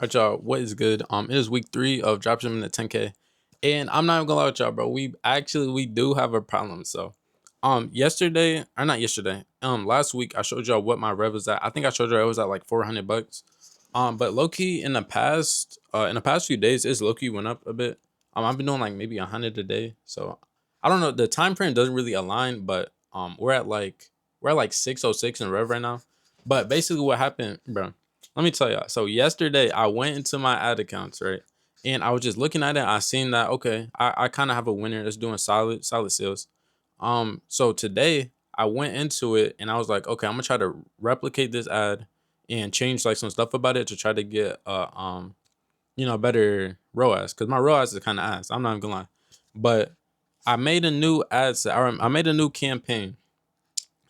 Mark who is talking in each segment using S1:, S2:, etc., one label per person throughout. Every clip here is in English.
S1: Alright, y'all, what is good? It is week 3 of dropshipping at 10K. And I'm not even gonna lie with y'all, bro. We do have a problem. So yesterday, or not yesterday, last week I showed y'all what my rev was at. I think I showed y'all it was at like 400 bucks. But low key in the past few days, it's low key went up a bit. I've been doing like maybe 100 a day. So I don't know, the time frame doesn't really align, but we're at like 606 in rev right now. But basically what happened, bro, let me tell y'all. So yesterday I went into my ad accounts, right? And I was just looking at it. I seen that okay, I kind of have a winner that's doing solid sales. So today I went into it and I was like, okay, I'm gonna try to replicate this ad and change like some stuff about it to try to get better ROAS, because my ROAS is kind of ass. I'm not even gonna lie. But I made a new ad set, or I made a new campaign,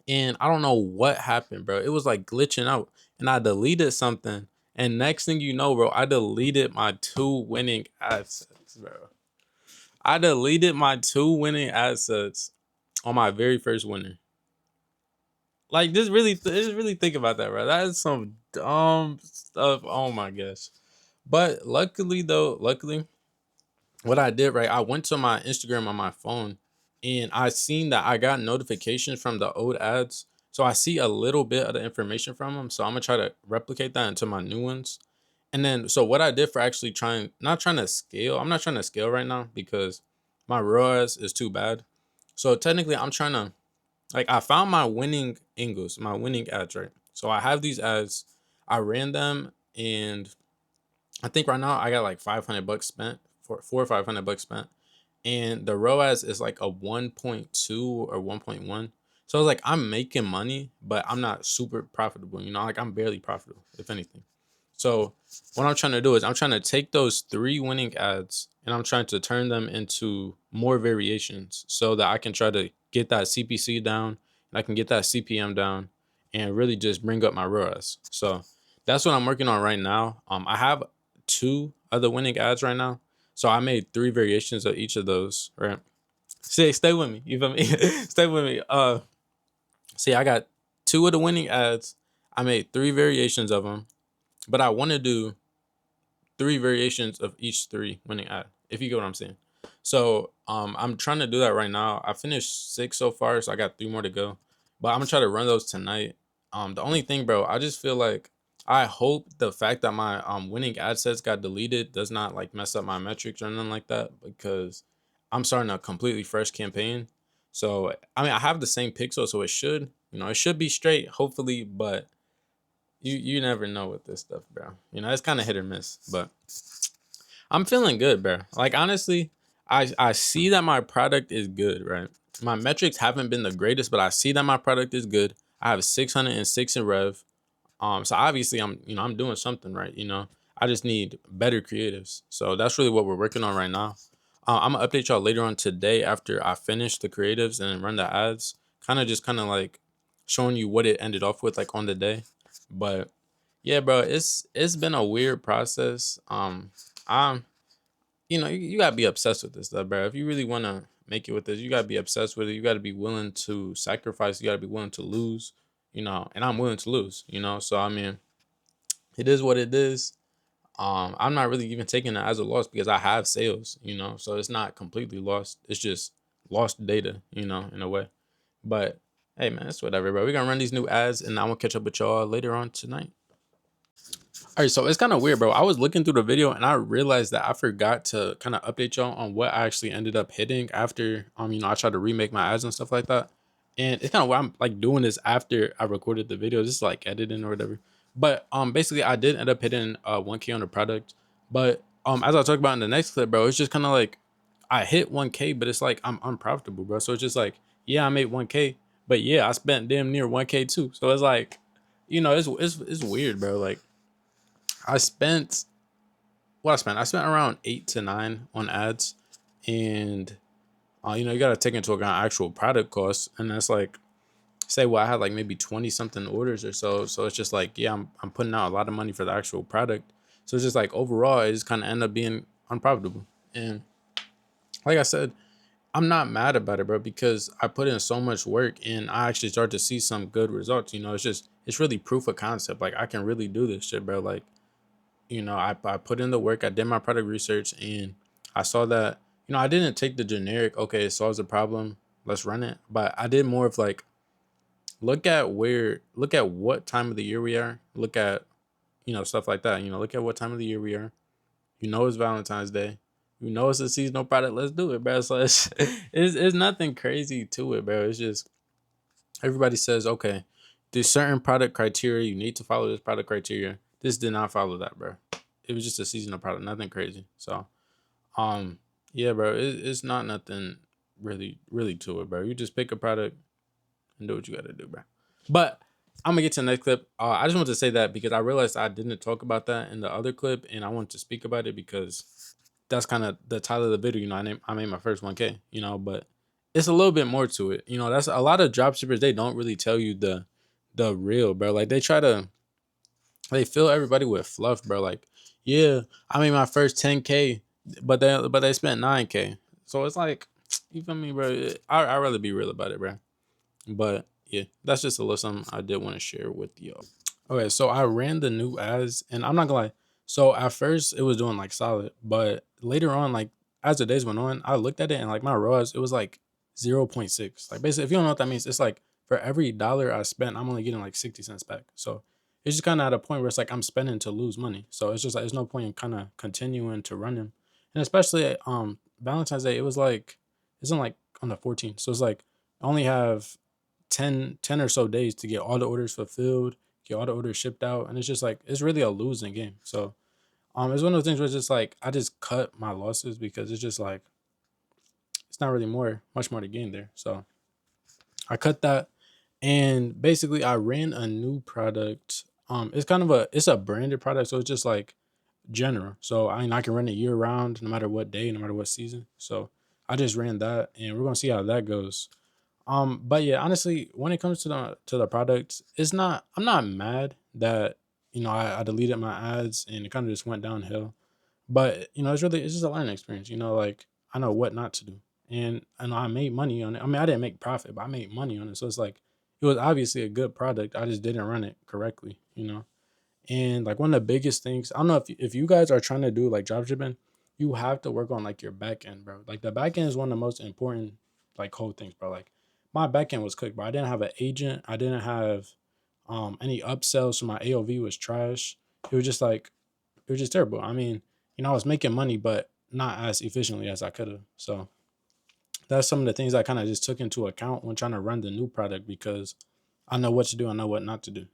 S1: and I don't know what happened, bro. It was like glitching out, and I deleted something, and next thing you know, bro, I deleted my 2 winning assets, bro. I deleted my 2 winning assets on my very first winner. Like, just really think about that, bro. That is some dumb stuff. Oh my gosh. But luckily, what I did, right, I went to my Instagram on my phone and I seen that I got notifications from the old ads. So I see a little bit of the information from them. So I'm gonna try to replicate that into my new ones. And then so what I did for actually not trying to scale, I'm not trying to scale right now because my ROAS is too bad. So technically I'm trying to, like, I found my winning angles, my winning ads, right? So I have these ads, I ran them, and I think right now I got like 500 bucks spent, for 4 or 500 bucks spent, and the ROAS is like a 1.2 or 1.1. So I was like, I'm making money, but I'm not super profitable. Like I'm barely profitable, if anything. So what I'm trying to do is I'm trying to take those 3 winning ads and I'm trying to turn them into more variations so that I can try to get that CPC down and I can get that CPM down and really just bring up my ROAS. So that's what I'm working on right now. I have 2 other winning ads right now. So I made 3 variations of each of those, right? Stay with me. You feel me? Stay with me. See, I got 2 of the winning ads. I made 3 variations of them, but I want to do 3 variations of each 3 winning ad, if you get what I'm saying. So I'm trying to do that right now. I finished 6 so far, so I got 3 more to go. But I'm gonna try to run those tonight. The only thing, bro, I just feel like I hope the fact that my winning ad sets got deleted does not like mess up my metrics or nothing like that, because I'm starting a completely fresh campaign. So I mean I have the same pixel, so it should be straight, hopefully, but you never know with this stuff, bro. It's kind of hit or miss, but I'm feeling good, bro. Like honestly, I see that my product is good, right? My metrics haven't been the greatest, but I see that my product is good. I have 606 in rev. So obviously I'm doing something right. I just need better creatives. So that's really what we're working on right now. I'm gonna update y'all later on today after I finish the creatives and run the ads. Kind of like showing you what it ended off with like on the day. But yeah, bro, it's been a weird process. I'm you gotta be obsessed with this stuff, bro. If you really wanna make it with this, you gotta be obsessed with it. You gotta be willing to sacrifice. You gotta be willing to lose. And I'm willing to lose. So I mean, it is what it is. I'm not really even taking it as a loss because I have sales. So it's not completely lost. It's just lost data. In a way. But hey, man, it's whatever, bro. We're gonna run these new ads, and I'm gonna catch up with y'all later on tonight. All right, so it's kind of weird, bro. I was looking through the video and I realized that I forgot to kind of update y'all on what I actually ended up hitting after I tried to remake my ads and stuff like that. And it's kind of why I'm like doing this after I recorded the video, just like editing or whatever. But basically I did end up hitting 1K on the product. But as I'll talk about in the next clip, bro, it's just kind of like I hit 1K, but it's like I'm unprofitable, bro. So it's just like, yeah, I made 1K, but yeah, I spent damn near 1K too. So it's like, it's weird, bro. Like I spent I spent around 8 to 9 on ads, and you gotta take into account actual product costs, and that's like say I had like maybe 20 something orders or so. So it's just like yeah, I'm putting out a lot of money for the actual product. So it's just like overall, it just kind of end up being unprofitable. And like I said, I'm not mad about it, bro, because I put in so much work and I actually start to see some good results. It's really proof of concept. Like I can really do this shit, bro. Like I put in the work, I did my product research, and I saw that, I didn't take the generic, okay, it solves the problem, let's run it. But I did more of like, look at what time of the year we are, look at, stuff like that. Look at what time of the year we are. It's Valentine's Day. It's a seasonal product. Let's do it, bro. So it's nothing crazy to it, bro. It's just everybody says, okay, there's certain product criteria. You need to follow this product criteria. This did not follow that, bro. It was just a seasonal product, nothing crazy. So, um, yeah, bro, it's not nothing really to it, bro. You just pick a product and do what you gotta do, bro. But I'm gonna get to the next clip. I just want to say that because I realized I didn't talk about that in the other clip, and I want to speak about it because that's kind of the title of the video. I made my first 1K. But it's a little bit more to it. That's a lot of dropshippers. They don't really tell you the real, bro. Like they fill everybody with fluff, bro. Like, yeah, I made my first 10K, but they spent 9K. So it's like, you feel me, bro? I'd rather be real about it, bro. But yeah, that's just a little something I did want to share with y'all. Okay, so I ran the new ads, and I'm not gonna lie. So at first it was doing like solid, but later on, like as the days went on, I looked at it and like my ROAS, it was like 0.6. Like basically, if you don't know what that means, it's like for every dollar I spent, I'm only getting like 60 cents back. So it's just kind of at a point where it's like I'm spending to lose money. So it's just like there's no point in kind of continuing to run them. And especially Valentine's Day, it's on like on the 14th. So it's like I only have 10 or so days to get all the orders fulfilled, get all the orders shipped out, and it's just like it's really a losing game. So it's one of those things where it's just like I just cut my losses because it's just like it's not really much more to gain there. So I cut that, and basically I ran a new product. It's a branded product, so it's just like general. So I mean I can run it year round, no matter what day, no matter what season. So I just ran that, and we're gonna see how that goes. But yeah, honestly, when it comes to the product, it's not. I'm not mad that I deleted my ads and it kind of just went downhill. But it's just a learning experience. Like I know what not to do, and I made money on it. I mean, I didn't make profit, but I made money on it. So it's like it was obviously a good product. I just didn't run it correctly. And like one of the biggest things, I don't know if you guys are trying to do like dropshipping, you have to work on like your back end, bro. Like the back end is one of the most important like whole things, bro. Like my back end was cooked, but I didn't have an agent. I didn't have any upsells, so my AOV was trash. It was just like it was just terrible. I mean, I was making money, but not as efficiently as I could have. So that's some of the things I kind of just took into account when trying to run the new product because I know what to do, I know what not to do.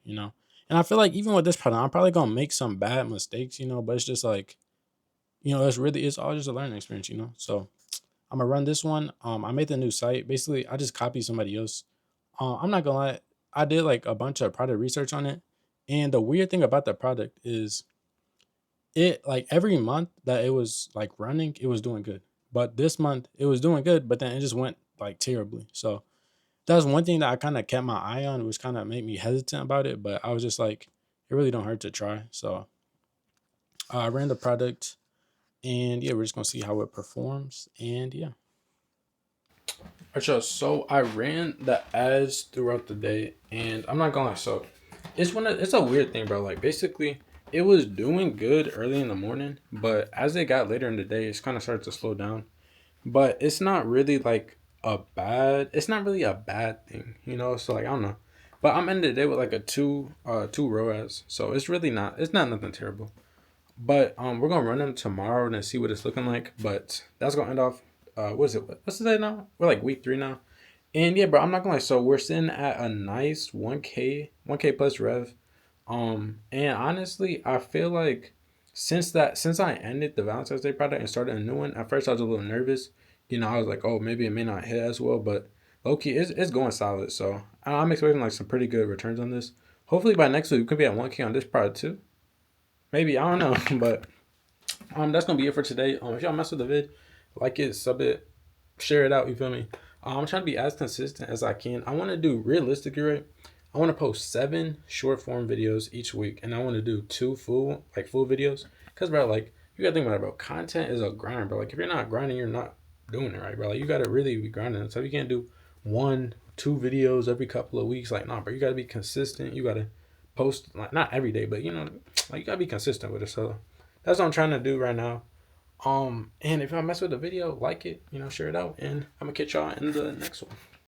S1: And I feel like even with this product, I'm probably gonna make some bad mistakes, but it's just like, it's all just a learning experience. So I'm gonna run this one. I made the new site. Basically, I just copied somebody else. I'm not gonna lie, I did like a bunch of product research on it. And the weird thing about the product is it like every month that it was like running, it was doing good. But this month it was doing good, but then it just went like terribly. So that's one thing that I kind of kept my eye on, which kind of made me hesitant about it. But I was just like, it really don't hurt to try. So I ran the product, and yeah, we're just gonna see how it performs. And yeah. Alright, so I ran the ads throughout the day, and I'm not gonna lie. So it's a weird thing, bro. Like basically, it was doing good early in the morning, but as it got later in the day, it's kind of started to slow down. But it's not really like it's not really a bad thing. So like I don't know, but I'm ending the day with like a two ROAS, so it's not nothing terrible. But we're gonna run them tomorrow and see what it's looking like. But that's gonna end off. What is it? What's the day now? We're like week 3 now. And yeah, bro, I'm not gonna lie. So we're sitting at a nice 1K plus rev. And honestly, I feel like since I ended the Valentine's Day product and started a new one, at first I was a little nervous. I was like, oh, maybe it may not hit as well, but low key, it's going solid. So I'm expecting like some pretty good returns on this. Hopefully by next week we could be at 1K on this product too. Maybe I don't know, but that's gonna be it for today. If y'all mess with the vid, like it, sub it, share it out. You feel me? I'm trying to be as consistent as I can. I want to do realistically, right? I want to post 7 short form videos each week, and I want to do 2 full videos. Cause bro, like you gotta think about it, bro. Content is a grind, bro. Like if you're not grinding, you're not doing it right, bro. Like you gotta really be grinding. So you can't do 1, 2 videos every couple of weeks. Like nah, bro. You gotta be consistent. You gotta post like not every day, but Like you gotta be consistent with it. So that's what I'm trying to do right now. And if y'all mess with the video, like it, share it out, and I'm gonna catch y'all in the next one.